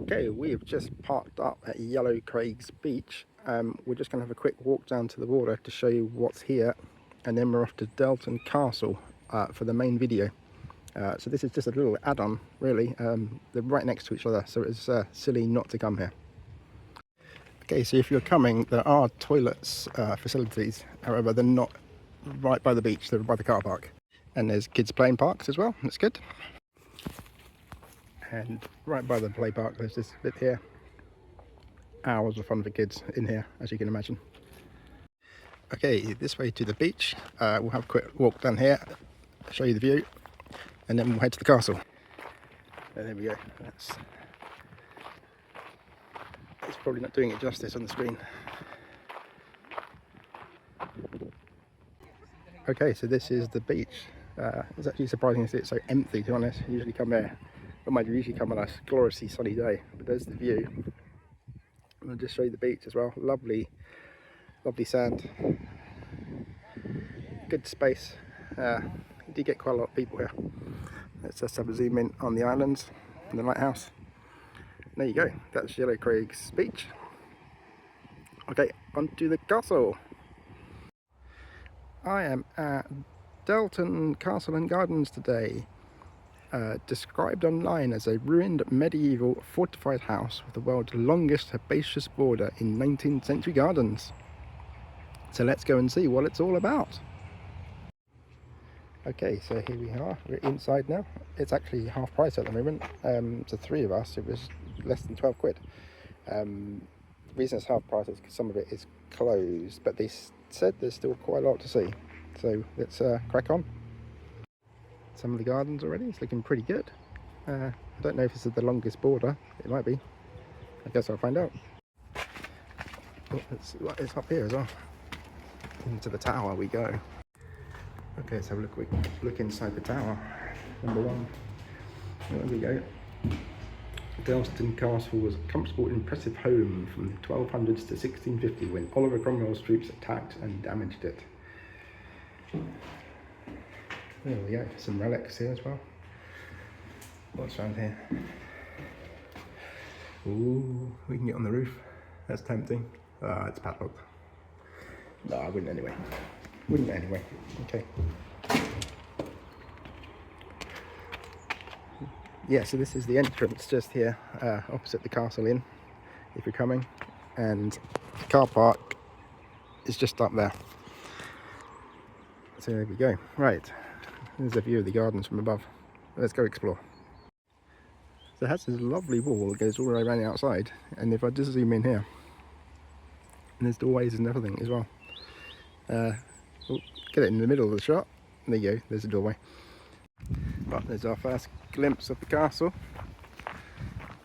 Okay, we've just parked up at Yellow Craig's beach. We're just going to have a quick walk down to the water to show you what's here, and then we're off to Dirleton Castle for the main video. So this is just a little add-on, really. They're right next to each other, so it's silly not to come here. Okay, so if you're coming, there are toilets facilities, however they're not right by the beach, they're by the car park. And there's kids playing parks as well, that's good. And right by the play park there's this bit here. Hours of fun for kids in here, as you can imagine. Okay, this way to the beach. We'll have a quick walk down here, show you the view, and then we'll head to the castle. And there we go. It's probably not doing it justice on the screen. Okay, so this is the beach. It's actually surprising to see it so empty, to be honest. I usually come here, usually come on a gloriously sunny day, but there's the view. I'll just show you the beach as well. Lovely, lovely sand. Good space. You do get quite a lot of people here. Let's just have a zoom in on the islands and the lighthouse. There you go, that's Yellow Craig's beach. Okay, on to the castle. I am at Dirleton Castle and Gardens today. Described online as a ruined medieval fortified house with the world's longest herbaceous border in 19th century gardens. So let's go and see what it's all about. Okay, so here we are, we're inside now. It's actually half price at the moment. So 3 of us, it was less than 12 quid. The reason it's half price is because some of it is closed, but they said there's still quite a lot to see. So let's crack on. Some of the gardens already, it's looking pretty good. I don't know if this is the longest border, it might be. I guess I'll find out. Oh, let's see what is up here as well. Into the tower we go. Okay, let's have a look inside the tower. Number 1. There we go. Dirleton Castle was a comfortable, impressive home from the 1200s to 1650 when Oliver Cromwell's troops attacked and damaged it. There we go, some relics here as well. What's around here? Ooh, we can get on the roof. That's tempting. It's padlocked. No, I wouldn't anyway. Okay. Yeah, so this is the entrance just here, opposite the castle inn, if you're coming. And the car park is just up there. So there we go. Right, there's a view of the gardens from above. Let's go explore. So it has this lovely wall that goes all the way around the outside. And if I just zoom in here, and there's doorways and everything as well. Get it in the middle of the shot. There you go, there's a doorway. But there's our first glimpse of the castle.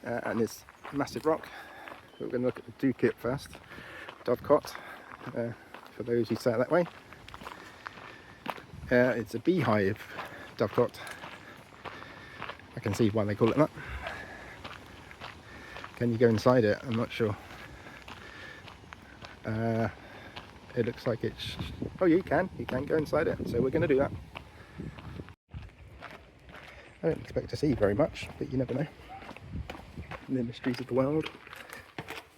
And this massive rock. We're going to look at the dovecot first. Dovecot, for those who say it that way. It's a beehive dovecot. I can see why they call it that. Can you go inside it? I'm not sure. It looks like it's... Oh, you can go inside it, so we're going to do that. I don't expect to see very much, but you never know. The mysteries of the world.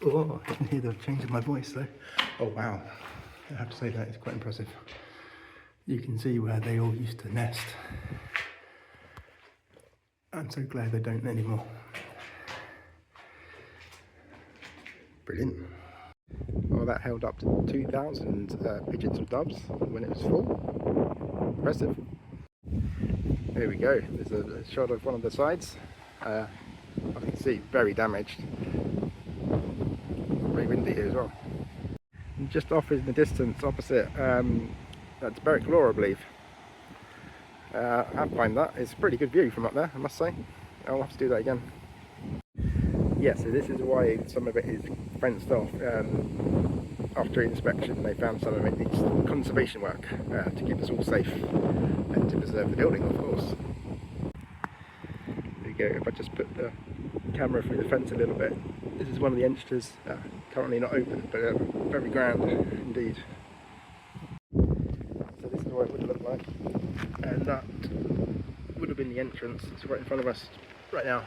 Oh, I can hear the change of my voice though. Oh wow, I have to say that is quite impressive. You can see where they all used to nest. I'm so glad they don't anymore. Brilliant. Well, that held up to 2,000 pigeons or doves when it was full. Impressive. There we go. There's a shot of one of the sides. I can see very damaged. Very windy here as well. And just off in the distance, opposite, that's Berwick Law, I believe. I have climbed that. It's a pretty good view from up there, I must say. I'll have to do that again. Yeah, so this is why some of it is fenced off. After inspection, they found some of it needs conservation work to keep us all safe and to preserve the building, of course. There you go. If I just put the camera through the fence a little bit, this is one of the entrances. Currently not open, but very grand indeed. So this is what it would look like, and that would have been the entrance. It's right in front of us right now.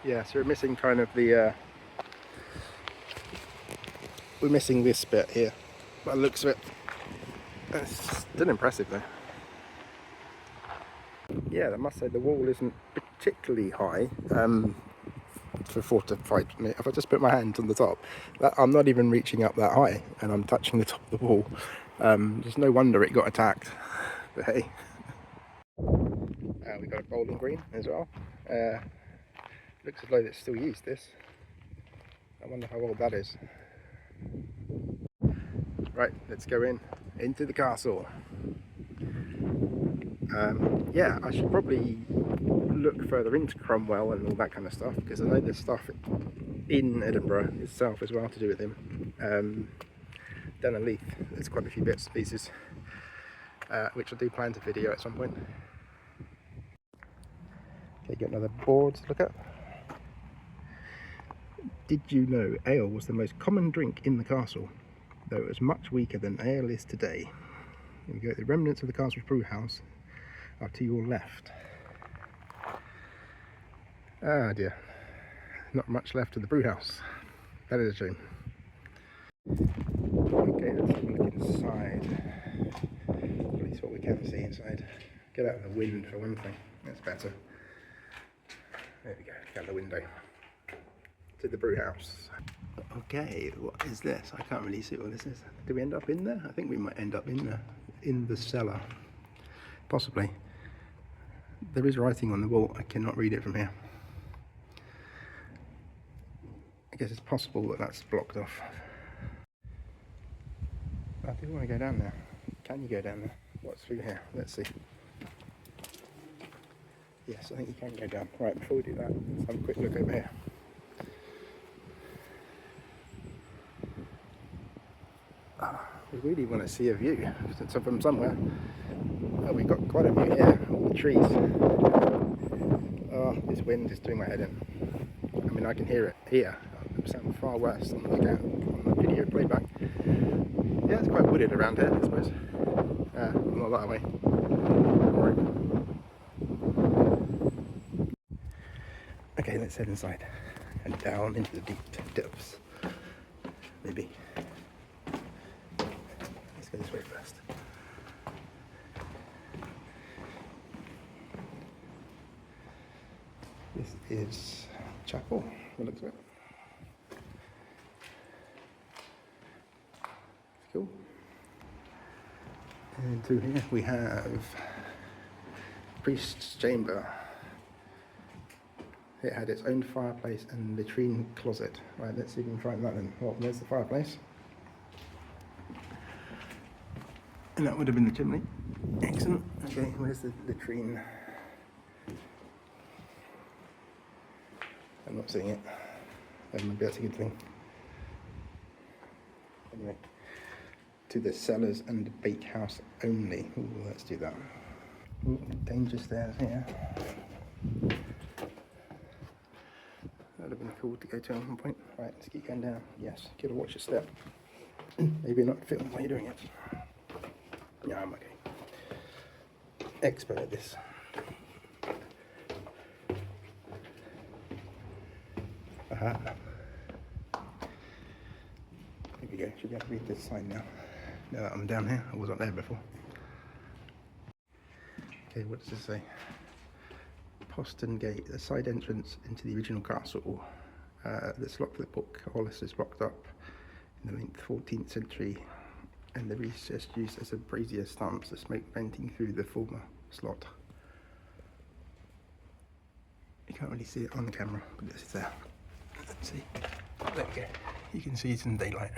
Yeah, so we're missing kind of the we're missing this bit here, by the looks of it. It's still impressive though. Yeah, I must say the wall isn't particularly high for fortified. If I just put my hand on the top, I'm not even reaching up that high, and I'm touching the top of the wall. There's no wonder it got attacked. But hey, we got a bowling green as well. Looks as though it's still used. This. I wonder how old that is. Right, let's go into the castle. Yeah, I should probably look further into Cromwell and all that kind of stuff, because I know there's stuff in Edinburgh itself as well to do with him. Down in Leith, there's quite a few bits and pieces, which I do plan to video at some point. Okay, got another board to look at. Did you know ale was the most common drink in the castle, though it was much weaker than ale is today? Here we go, the remnants of the castle's brew house are to your left. Ah dear, not much left of the brew house. That is a shame. Okay, let's have a look inside. At least what we can see inside. Get out of the wind for one thing, that's better. There we go, out the window. To the brew house. Okay, what is this? I can't really see what this is. Do we end up in there? I think we might end up in there. In the cellar. Possibly. There is writing on the wall. I cannot read it from here. I guess it's possible that that's blocked off. I do want to go down there. Can you go down there? What's through here? Let's see. Yes, I think you can go down. Right, before we do that, let's have a quick look over here. We really want to see a view from somewhere. Oh, we've got quite a view here, all the trees. Oh, this wind is doing my head in. I mean, I can hear it here. It sounds far worse on the video playback. Yeah, it's quite wooded around here, I suppose. Not that way. Okay, let's head inside and down into the deep depths. Maybe. Let's go this way first. This is chapel, it looks like. Cool. And through here we have priest's chamber. It had its own fireplace and latrine closet. Right, let's see if we can find that then. Well, there's the fireplace. And that would have been the chimney. Excellent. Okay, where's the latrine? I'm not seeing it. Maybe that's a good thing. Anyway, to the cellars and bakehouse only. Ooh, let's do that. Ooh, danger stairs here. That would have been cool to go to at one point. Right, let's keep going down. Yes, gotta watch your step. Maybe not film while you're doing it. Yeah, I'm okay. Expert at this. Aha. Here we go. Should be able to read this sign now. Now that I'm down here, I wasn't there before. Okay, what does it say? Postern Gate, the side entrance into the original castle. This lock for the book Hollis is blocked up in the late 14th century, and the recess used as a brazier stance, the smoke venting through the former slot. You can't really see it on the camera, but it's there. Let's see. There we go. You can see some daylight.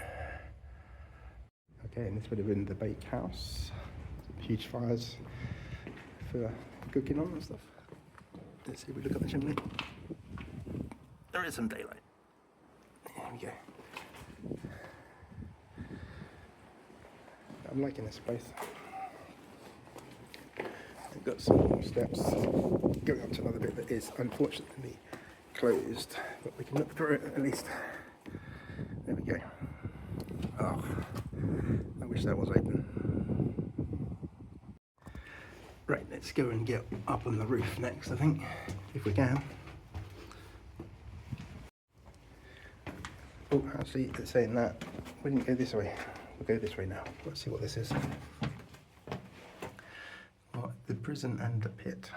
Okay, and this would have been the bakehouse. Huge fires for cooking on and stuff. Let's see if we look at the chimney. There is some daylight. There we go. I'm liking this place. I've got some more steps going up to another bit that is unfortunately closed, but we can look through it at least. There we go. Oh, I wish that was open. Right, let's go and get up on the roof next, I think, if we can. Oh, actually, it's saying that we didn't go this way. We'll go this way now. Let's see what this is. Oh, the prison and the pit.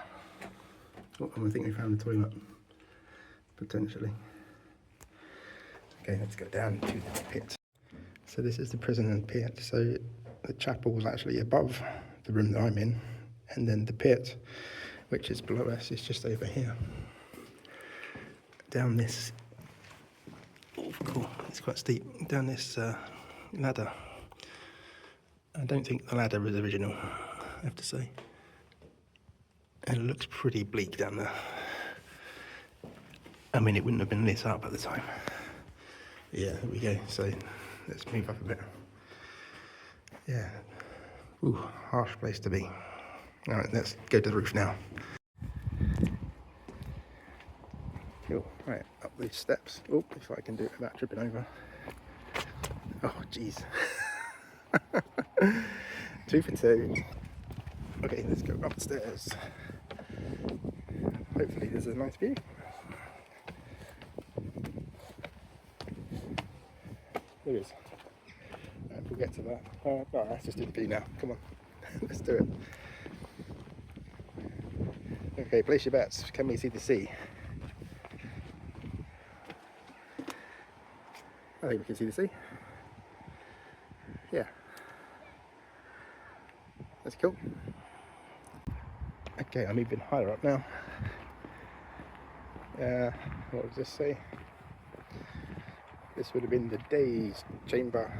Oh, I think we found the toilet, potentially. Okay, let's go down to the pit. So this is the prison and pit. So the chapel was actually above the room that I'm in, and then the pit, which is below us, is just over here. Down this, oh cool, it's quite steep, down this ladder. I don't think the ladder was original, I have to say. And it looks pretty bleak down there. I mean, it wouldn't have been lit up at the time. Yeah, there we go. So let's move up a bit. Yeah. Ooh, harsh place to be. All right, let's go to the roof now. Cool. Right, up these steps. Oh, if I can do it without tripping over. Oh, jeez. 2 for 2. Okay, let's go upstairs. Hopefully there's a nice view. There is. And we'll get to that. No, let's just do the view now. Come on, let's do it. Okay, place your bets. Can we see the sea? I think we can see the sea. Yeah. That's cool. Okay, I'm even higher up now. What does this say? This would have been the day's chamber.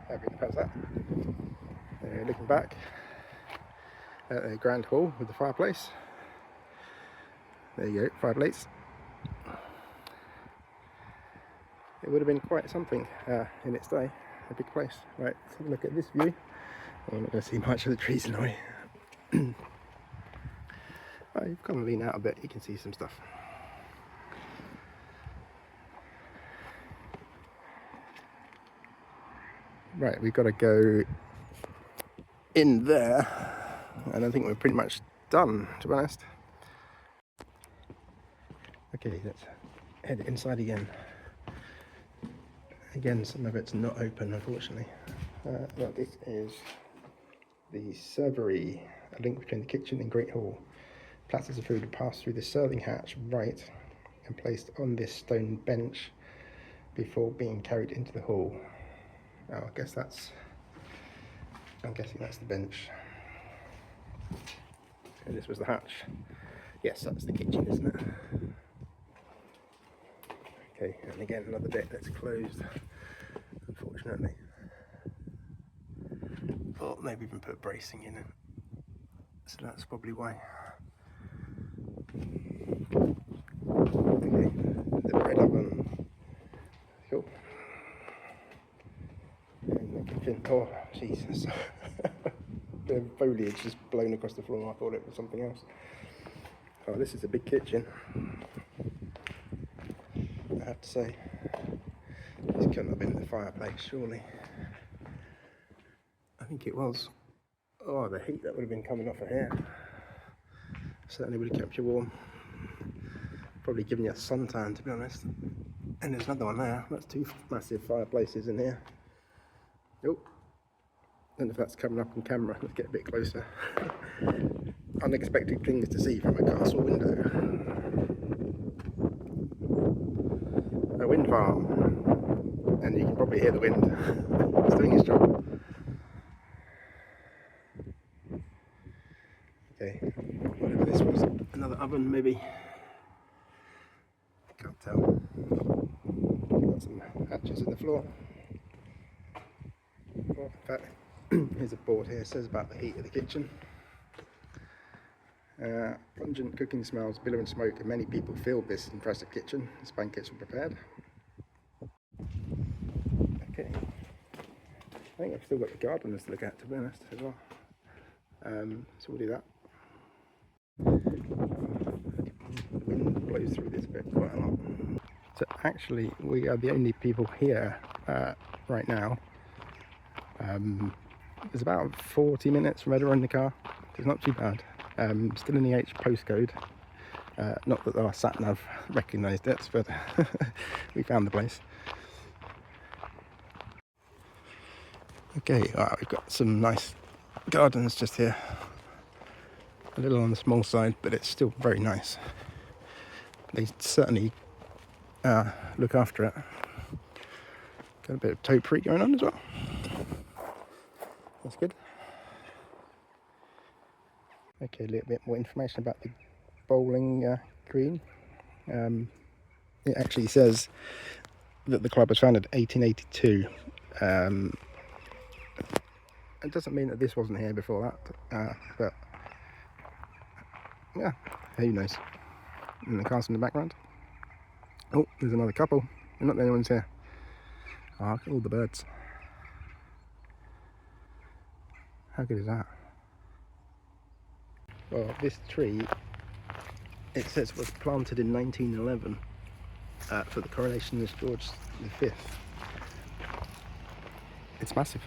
How can you pass that? Looking back at the grand hall with the fireplace. There you go, fireplace. It would have been quite something in its day, a big place. Right, let's have a look at this view. I'm not going to see much of the trees in the way. Oh, you've got to lean out a bit, you can see some stuff. Right, we've got to go in there, and I think we're pretty much done, to be honest. Okay, let's head inside again. Again, some of it's not open, unfortunately. Well, this is the servery, a link between the kitchen and Great Hall. Platters of food are passed through the serving hatch right and placed on this stone bench before being carried into the hall. Oh, I'm guessing that's the bench. And this was the hatch. Yes, that's the kitchen, isn't it? Okay, and again, another bit that's closed, unfortunately. Or maybe even put bracing in it. So that's probably why. Okay, the bread oven. Cool. And the kitchen. Oh, Jesus. The foliage just blown across the floor. I thought it was something else. Oh, this is a big kitchen. I have to say. This couldn't have been the fireplace, surely. I think it was. Oh, the heat that would have been coming off of here. Certainly would have kept you warm. Probably given you a suntan, to be honest. And there's another one there. That's 2 massive fireplaces in here. Oh, I don't know if that's coming up on camera. Let's get a bit closer. Unexpected things to see from a castle window. A wind farm. And you can probably hear the wind. It's doing its job. Okay, whatever this was, another oven maybe. Can't tell. Got some hatches in the floor. Well, in fact, here's a board here, it says about the heat of the kitchen. Pungent cooking smells, billowing smoke, and many people filled this impressive kitchen as banquets were prepared. Okay, I think I've still got the gardeners to look at, to be honest, as well. So we'll do that. The wind blows through this bit quite a lot. So actually we are the only people here right now. It's about 40 minutes from Edinburgh in the car. It's not too bad. Still in the H postcode. Not that our sat nav recognised it, but we found the place. Okay, we've got some nice gardens just here. A little on the small side, but it's still very nice. They certainly look after it. Got a bit of topiary going on as well. That's good. Okay, a little bit more information about the bowling green. It actually says that the club was founded in 1882. It doesn't mean that this wasn't here before that, but yeah, who knows. And the castle in the background. Oh, there's another couple. They're not the only ones here. Oh, look at all the birds. How good is that? Well, this tree, it says, was planted in 1911 for the coronation of George V. It's massive.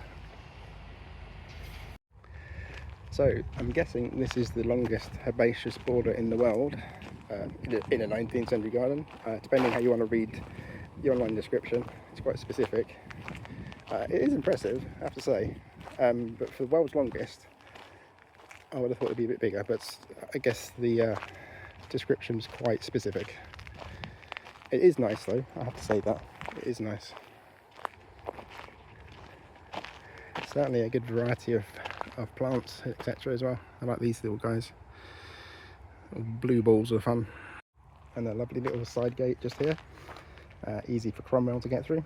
So I'm guessing this is the longest herbaceous border in the world in a 19th century garden. Depending how you want to read the online description, it's quite specific. It is impressive, I have to say, but for the world's longest, I would have thought it'd be a bit bigger, but I guess the description's quite specific. It is nice though, I have to say that. It is nice. Certainly a good variety of plants, etc. as well. I like these little guys. Little blue balls are fun. And a lovely little side gate just here. Easy for Cromwell to get through.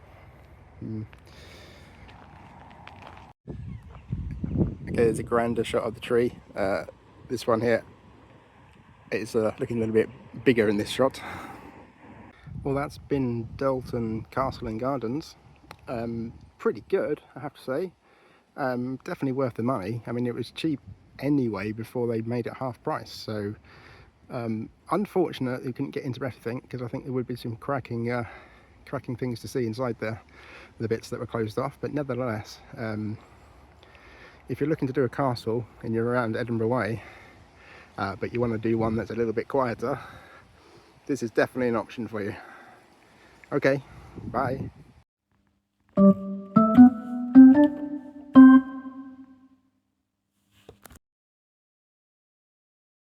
Okay, there's a grander shot of the tree. This one here is looking a little bit bigger in this shot. Well, that's been Dirleton Castle and Gardens. Pretty good, I have to say. Definitely worth the money. I mean, it was cheap anyway before they made it half price, so unfortunate you couldn't get into everything, because I think there would be some cracking things to see inside there, the bits that were closed off. But nevertheless, if you're looking to do a castle and you're around Edinburgh way, but you want to do one that's a little bit quieter, this is definitely an option for you. Okay, bye.